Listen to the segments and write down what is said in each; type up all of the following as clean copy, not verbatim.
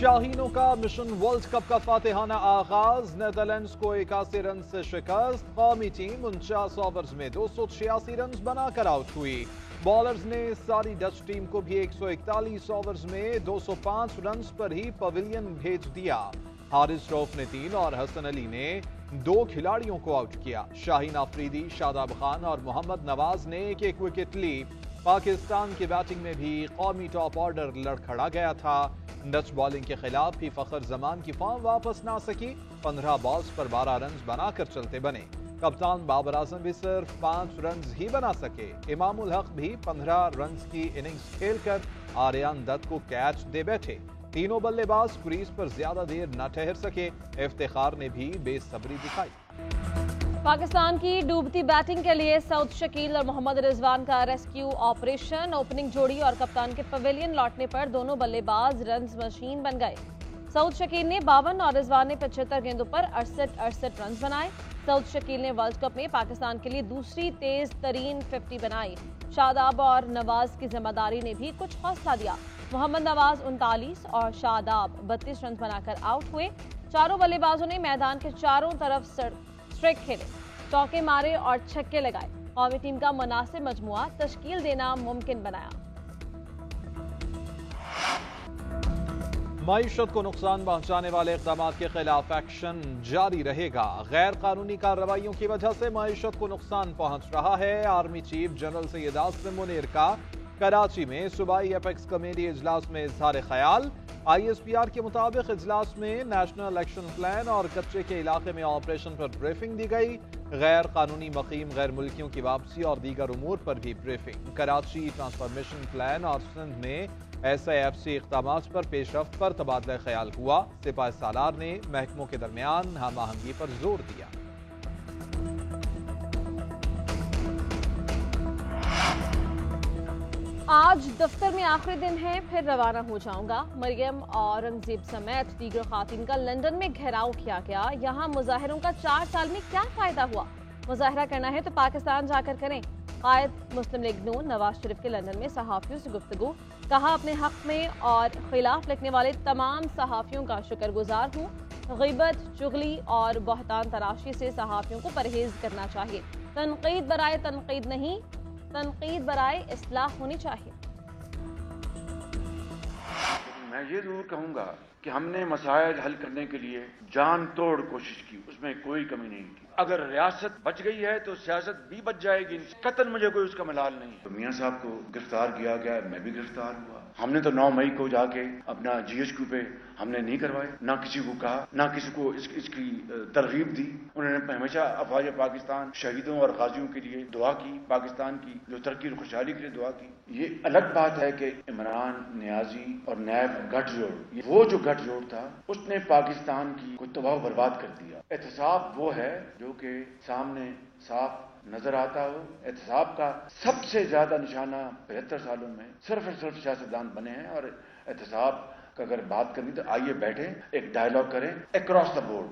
शाहीनों का mission world cup का फातिहाना आगाज। नेदरलैंड्स को 81 रन से शिकस्त। कौमी टीम 49 ओवर्स में 286 रन बनाकर आउट हुई। बॉलर्स ने सारी डच टीम को भी 141 ओवर्स में 205 रन पर ही पवेलियन भेज दिया। हारिस रऊफ ने 3 और हसन अली ने 2 खिलाड़ियों को आउट किया। शाहीन आफरीदी, शादाब खान और मोहम्मद नवाज ने एक विकेट ली। पाकिस्तान की बैटिंग में भी कौमी टॉप ऑर्डर लड़खड़ा गया था। डच बॉलिंग के खिलाफ भी फखर जमान की फॉर्म वापस ना सकी। 15 बॉल्स पर 12 रन बनाकर चलते बने। कप्तान बाबर आजम भी सिर्फ 5 रन ही बना सके। इमामुल हक भी 15 रन की इनिंग्स खेलकर आर्यन दत्त को कैच दे बैठे। तीनों बल्लेबाज क्रीज पर ज्यादा देर न ठहर सके। इफ्तिखार ने भी बेसब्री दिखाई। पाकिस्तान की डूबती बैटिंग के लिए सऊद शकील और मोहम्मद रिजवान का रेस्क्यू ऑपरेशन। ओपनिंग जोड़ी और कप्तान के पवेलियन लौटने पर दोनों बल्लेबाज रन मशीन बन गए। सऊद शकील ने 52 और रिजवान ने 75 गेंदों पर 68 रन बनाए। सऊद शकील ने वर्ल्ड कप में पाकिस्तान के लिए दूसरी तेज तरीन 50 बनाई। शादाब और नवाज की जिम्मेदारी ने भी कुछ हौसला दिया। मोहम्मद नवाज 39 और शादाब 32 रन बनाकर आउट हुए। चारों बल्लेबाजों ने मैदान के चारों तरफ स्ट्राइक खेले, चौके मारे और छक्के लगाए। कौमी टीम का मुनासिब मजमुआ तश्कील देना मुमकिन बनाया। मईशत को नुकसान पहुंचाने वाले इक़दाम के खिलाफ एक्शन जारी रहेगा। गैर कानूनी कार्रवाइयों की वजह से मईशत को नुकसान पहुंच रहा है। Army chief general Syed Asim Munir का कराची में सूबाई एपेक्स कमेटी इजलास में इजहार ख्याल। ISPR के मुताबिक इजलास में नेशनल एक्शन प्लान और कच्चे के इलाके में ऑपरेशन पर ब्रीफिंग दी गई। गैर कानूनी मकीम गैर मुल्कियों की वापसी और दीगर उमूर पर भी ब्रीफिंग। कराची ट्रांसफॉर्मेशन प्लान और सिंध में SIFC इक़दाम पर पेशरफ्त पर तबादला ख्याल हुआ। सिपाही सालार ने महकमों के दरमियान हम आहंगी पर जोर दिया। आज दफ्तर में आखिरी दिन है, फिर रवाना हो जाऊंगा। मरियम औरंगजेब समेत दीगर खातून का लंदन में घेराव किया गया। यहाँ मुजाहिरों का 4 साल में क्या फायदा हुआ? मुजाहिरा करना है तो पाकिस्तान जाकर करें। कायद मुस्लिम लीग नून नवाज शरीफ के लंदन में सहाफियों से गुफ्तगू। कहा, अपने हक में और खिलाफ लिखने वाले तमाम सहाफियों का शुक्रगुजार हूँ। ग़ीबत, चुगली और बहतान तराशी से सहाफियों को परहेज करना चाहिए। तनकीद बराए तनकीद नहीं, तनकीद बराए इस्लाह होनी चाहिए। मैं ये जरूर कहूंगा कि हमने मसाइल हल करने के लिए जान तोड़ कोशिश की, उसमें कोई कमी नहीं की। अगर रियासत बच गई है तो सियासत भी बच जाएगी। कतन मुझे कोई उसका मलाल नहीं। तो मियां साहब को गिरफ्तार किया गया, मैं भी गिरफ्तार हुआ। हमने तो 9 मई को जाके अपना GHQ पे हमने नहीं करवाए, ना किसी को कहा, ना किसी को इसकी तरगीब दी। उन्होंने हमेशा अफवाज पाकिस्तान, शहीदों और गाजियों के लिए दुआ की, पाकिस्तान की जो तरक्की और खुशहाली के लिए दुआ की। ये अलग बात है कि इमरान, नियाजी और नैब गठजोड़, वो जो गठजोड़ था उसने पाकिस्तान की को तबाह बर्बाद कर दिया। एहतसाब वो है जो कि सामने साफ नजर आता हो। एहतसाब का सबसे ज्यादा निशाना 75 सालों में सिर्फ और सिर्फ सियासतदान बने हैं। और एहतसाब का अगर बात करनी तो आइए बैठे, एक डायलॉग करें अक्रॉस द बोर्ड।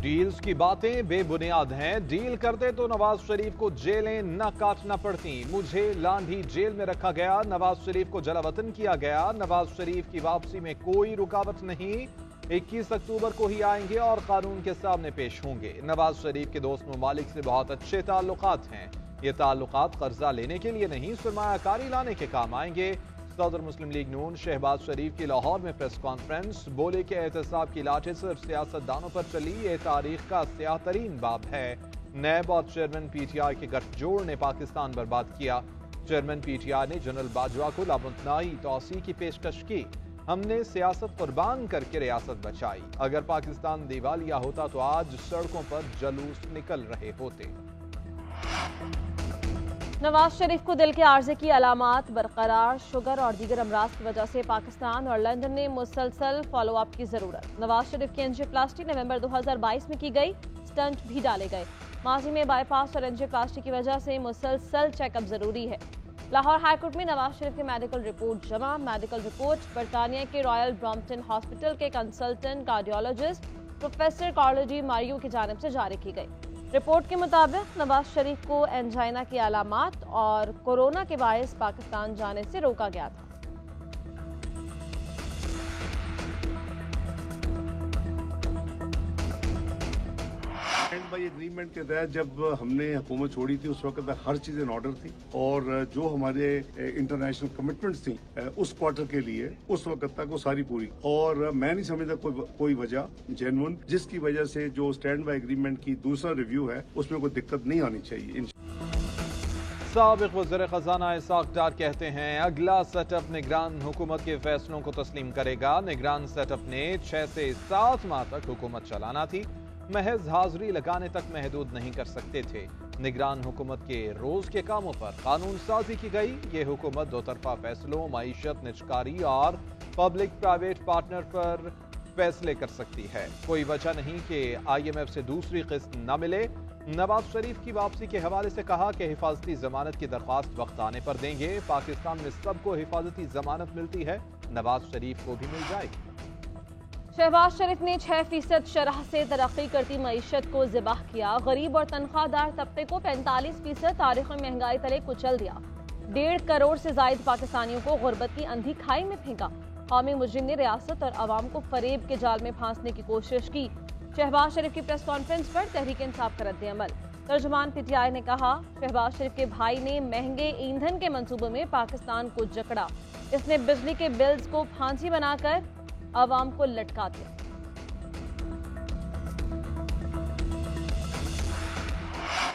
डील्स की बातें बेबुनियाद हैं। डील करते तो नवाज शरीफ को जेलें न काटना पड़ती। मुझे लांढी जेल में रखा गया, नवाज शरीफ को जलावतन किया गया। नवाज शरीफ की वापसी में कोई रुकावट नहीं। 21 अक्टूबर को ही आएंगे और कानून के सामने पेश होंगे। नवाज शरीफ के दोस्त ममालिक से बहुत अच्छे ताल्लुकात हैं। ये ताल्लुकात कर्जा लेने के लिए नहीं, सरमायाकारी लाने के काम आएंगे। सदर मुस्लिम लीग नून शहबाज शरीफ की लाहौर में प्रेस कॉन्फ्रेंस। बोले कि एहतसाब की लाठी सिर्फ सियासतदानों पर चली, ये तारीख का स्याह तरीन बाब है। नैब और चेयरमैन PTI के गठजोड़ ने पाकिस्तान बर्बाद किया। चेयरमैन PTI ने जनरल बाजवा को लामुतनाई तौसी की पेशकश की। हमने सियासत कुर्बान करके रियासत बचाई। अगर पाकिस्तान दिवालिया होता तो आज सड़कों पर जुलूस निकल रहे होते। नवाज शरीफ को दिल के आर्जे की अलामात बरकरार। शुगर और दीगर अमराज की वजह से पाकिस्तान और लंदन ने मुसलसल फॉलोअप की जरूरत। नवाज शरीफ की एंजियोप्लास्टी नवंबर 2022 में की गई, स्टंट भी डाले गए। माजी में बाईपास और एंजियोप्लास्टी की वजह से मुसलसल चेकअप जरूरी है। लाहौर हाईकोर्ट में नवाज शरीफ की मेडिकल रिपोर्ट जमा। मेडिकल रिपोर्ट बरतानिया के रॉयल ब्रॉम्पटन हॉस्पिटल के कंसल्टेंट कार्डियोलॉजिस्ट प्रोफेसर कार्लोजी मारियो की जानिब से जारी की गई। रिपोर्ट के मुताबिक नवाज शरीफ को एंजाइना की अलामात और कोरोना के बायस पाकिस्तान जाने से रोका गया था। बाई एग्रीमेंट के तहत जब हमने हुकूमत छोड़ी थी उस वक्त हर चीज इन ऑर्डर थी और जो हमारे इंटरनेशनल कमिटमेंट्स थी उस क्वार्टर के लिए उस वक्त तक वो सारी पूरी, और मैं नहीं समझता कोई वजह जेन्युइन जिसकी वजह से जो स्टैंड बाई एग्रीमेंट की दूसरा रिव्यू है उसमें कोई दिक्कत नहीं आनी चाहिए। साबिक वज़ीर खजाना इसाक डार कहते हैं अगला सेटअप निगरान हुकूमत के फैसलों को तस्लीम करेगा। निगरान सेटअप ने 6 से 7 माह तक हुकूमत चलाना थी, महज हाजिरी लगाने तक महदूद नहीं कर सकते थे। निगरान हुकूमत के रोज के कामों पर कानून साजी की गई। ये हुकूमत दो तरफा फैसलों, मईशत, निजकारी और पब्लिक प्राइवेट पार्टनर पर फैसले कर सकती है। कोई वजह नहीं कि IMF से दूसरी किस्त न मिले। नवाज शरीफ की वापसी के हवाले से कहा कि हिफाजती जमानत की दरख्वास्त वक्त आने पर देंगे। पाकिस्तान में सबको हिफाजती जमानत मिलती है, नवाज शरीफ को भी मिल जाएगी। शहबाज शरीफ ने 6% शरह से तरक्की करती मईशत को ज़िबाह किया। गरीब और तनख्वाहदार तबके को 45% तारीखी महंगाई तले कुचल दिया। 1.5 करोड़ से जायद पाकिस्तानियों को गुर्बत की अंधी खाई में फेंका। कौमी मुजरिम ने रियासत और अवाम को फरेब के जाल में फांसने की कोशिश की। शहबाज शरीफ की प्रेस कॉन्फ्रेंस पर तहरीक इंसाफ का रद्द-ए-अमल। तर्जुमान PTI ने कहा, शहबाज शरीफ के भाई ने महंगे ईंधन के मंसूबे में पाकिस्तान को जकड़ा। इसने बिजली के बिल्स को फांसी बनाकर अवाम को लटका दिया।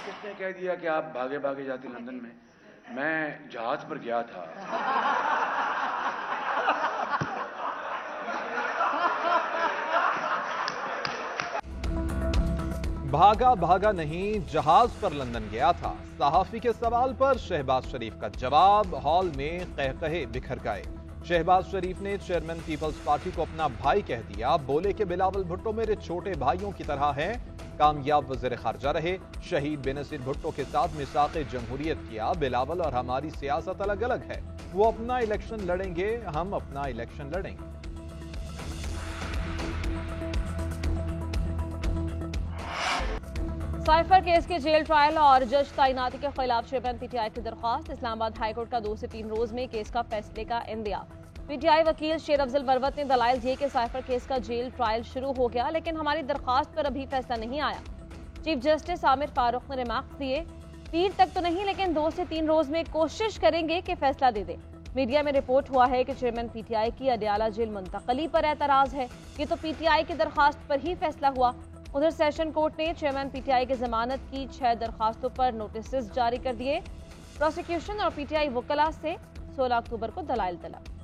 किसने कह दिया कि आप भागे भागे जाते लंदन में? मैं जहाज पर गया था। भागा भागा नहीं, जहाज पर लंदन गया था। सहाफी के सवाल पर शहबाज शरीफ का जवाब, हॉल में कहकहे बिखर गए। शहबाज शरीफ ने चेयरमैन पीपल्स पार्टी को अपना भाई कह दिया। बोले कि बिलावल भुट्टो मेरे छोटे भाइयों की तरह हैं। कामयाब वज़ीर खारजा रहे। शहीद बेनज़ीर भुट्टो के साथ मिसाक़े जमहूरियत किया। बिलावल और हमारी सियासत अलग अलग है। वो अपना इलेक्शन लड़ेंगे, हम अपना इलेक्शन लड़ेंगे। साइफर केस के जेल ट्रायल और जज तैनाती के खिलाफ चेयरमैन PTI की दरख्वास्त। इस्लामाबाद हाईकोर्ट का 2 से 3 रोज में केस का फैसले का इंदिया। PTI वकील शेर अफजल मरवत ने दलाइल दिए कि साइफर केस का जेल ट्रायल शुरू हो गया, लेकिन हमारी दरख्वास्त पर अभी फैसला नहीं आया। चीफ जस्टिस आमिर फारूक ने रिमार्क्स दिए, पीर तक तो नहीं, लेकिन 2 से 3 रोज में कोशिश करेंगे कि फैसला दे दे। मीडिया में रिपोर्ट हुआ है कि चेयरमैन PTI की अडियाला जेल मुंतकली पर एतराज है। ये तो PTI की दरख्वास्त पर ही फैसला हुआ। उधर सेशन कोर्ट ने चेयरमैन PTI की जमानत की 6 दरखास्तों पर नोटिस जारी कर दिए। प्रोसिक्यूशन और PTI वकला से 16 अक्टूबर को दलाइल तलब।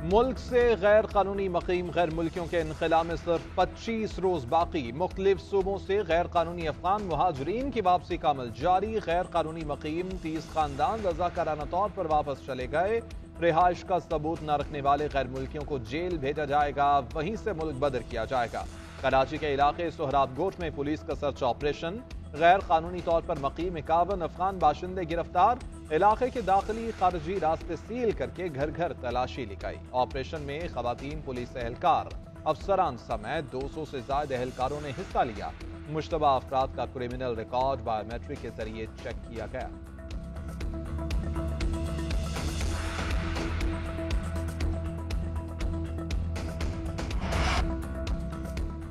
मुल्क से गैर कानूनी मकीम गैर मुल्कियों के इनखला में सिर्फ 25 रोज बाकी। मुख्तलिफ सूबों से गैर कानूनी अफगान मुहाजिरीन की वापसी का अमल जारी। गैर कानूनी मकीम 30 खानदान रजाकाराना तौर पर वापस चले गए। रिहाइश का सबूत न रखने वाले गैर मुल्कियों को जेल भेजा जाएगा, वहीं से मुल्क बदर किया जाएगा। कराची के इलाके सोहराब गोट में पुलिस का सर्च ऑपरेशन। गैर कानूनी तौर पर मकीम 51 अफगान बाशिंदे गिरफ्तार। इलाके के दाखिली खारजी रास्ते सील करके घर घर तलाशी लगाई। ऑपरेशन में खवातीन पुलिस एहलकार, अफसरान समेत 200 से ज्यादा एहलकारों ने हिस्सा लिया। मुश्तबा अफराद का क्रिमिनल रिकॉर्ड बायोमेट्रिक के जरिए चेक किया गया।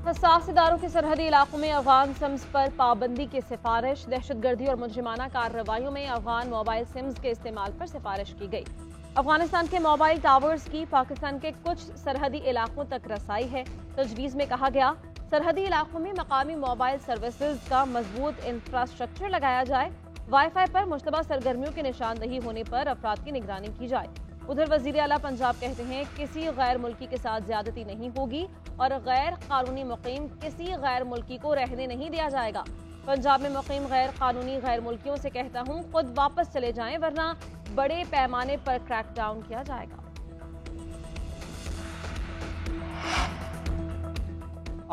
हसास इदारों के सरहदी इलाकों में अफगान सिम्स पर पाबंदी की सिफारिश। दहशतगर्दी और मुजरिमाना कार्रवाइयों में अफगान मोबाइल सिम्स के इस्तेमाल पर सिफारिश की गई। अफगानिस्तान के मोबाइल टावर्स की पाकिस्तान के कुछ सरहदी इलाकों तक रसाई है। तजवीज़ में कहा गया, सरहदी इलाकों में मकामी मोबाइल सर्विसेज का मजबूत इंफ्रास्ट्रक्चर लगाया जाए। वाईफाई पर मुश्तबा सरगर्मियों की निशानदही होने पर अफराद की निगरानी की जाए। उधर वजीर आला पंजाब कहते हैं, किसी गैर मुल्की के साथ ज्यादती नहीं होगी और गैर कानूनी मुकीम किसी गैर मुल्की को रहने नहीं दिया जाएगा। पंजाब में मुकीम गैर कानूनी गैर मुल्कियों से कहता हूं, खुद वापस चले जाएं, वरना बड़े पैमाने पर क्रैकडाउन किया जाएगा।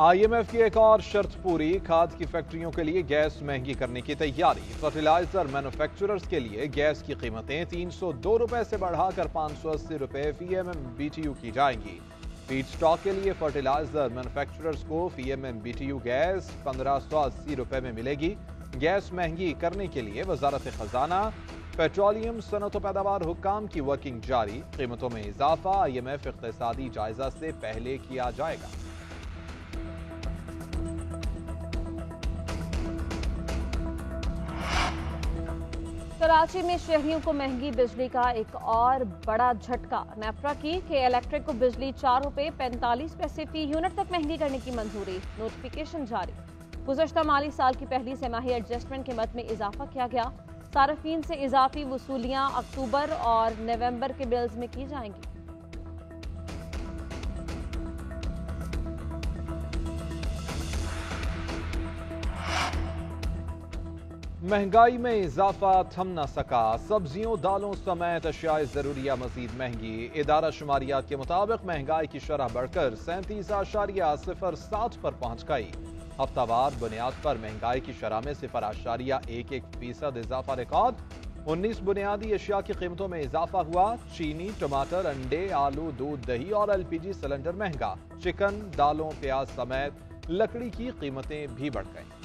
IMF की एक और शर्त पूरी। खाद की फैक्ट्रियों के लिए गैस महंगी करने की तैयारी। फर्टिलाइजर मैन्युफैक्चरर्स के लिए गैस की कीमतें 302 रुपए से बढ़ाकर 580 रुपए FMMBTU की जाएंगी। फीड स्टॉक के लिए फर्टिलाइजर मैन्युफैक्चरर्स को FMMBTU गैस 1580 रुपए में मिलेगी। गैस महंगी करने के लिए वजारत खजाना पेट्रोलियम सनअत पैदावार हुक्काम की वर्किंग जारी, कीमतों में इजाफा IMF इक्तिसादी जायजा से पहले किया जाएगा। कराची में शहरियों को महंगी बिजली का एक और बड़ा झटका। नेफ्रा की के इलेक्ट्रिक को बिजली 4 रुपए 45 पैसे फी यूनिट तक महंगी करने की मंजूरी, नोटिफिकेशन जारी। गुज़श्ता माली साल की पहली तिमाही एडजस्टमेंट कीमत में इजाफा किया गया। सार्फिन से इजाफी वसूलियां अक्टूबर और नवंबर के बिल्स में की जाएंगी। महंगाई में इजाफा थम न सका, सब्जियों दालों समेत अशियाए जरूरिया मजीद महंगी। इदारा शुमारियात के मुताबिक महंगाई की शरह बढ़कर 37.07 पर पहुंच गई। हफ्तावार बुनियाद पर महंगाई की शरह में 0.11% इजाफा रिकॉर्ड। 19 बुनियादी अशिया की कीमतों में इजाफा हुआ। चीनी, टमाटर, अंडे, आलू, दूध, दही और LPG सिलेंडर महंगा। चिकन, दालों, प्याज समेत लकड़ी की कीमतें भी बढ़ गईं।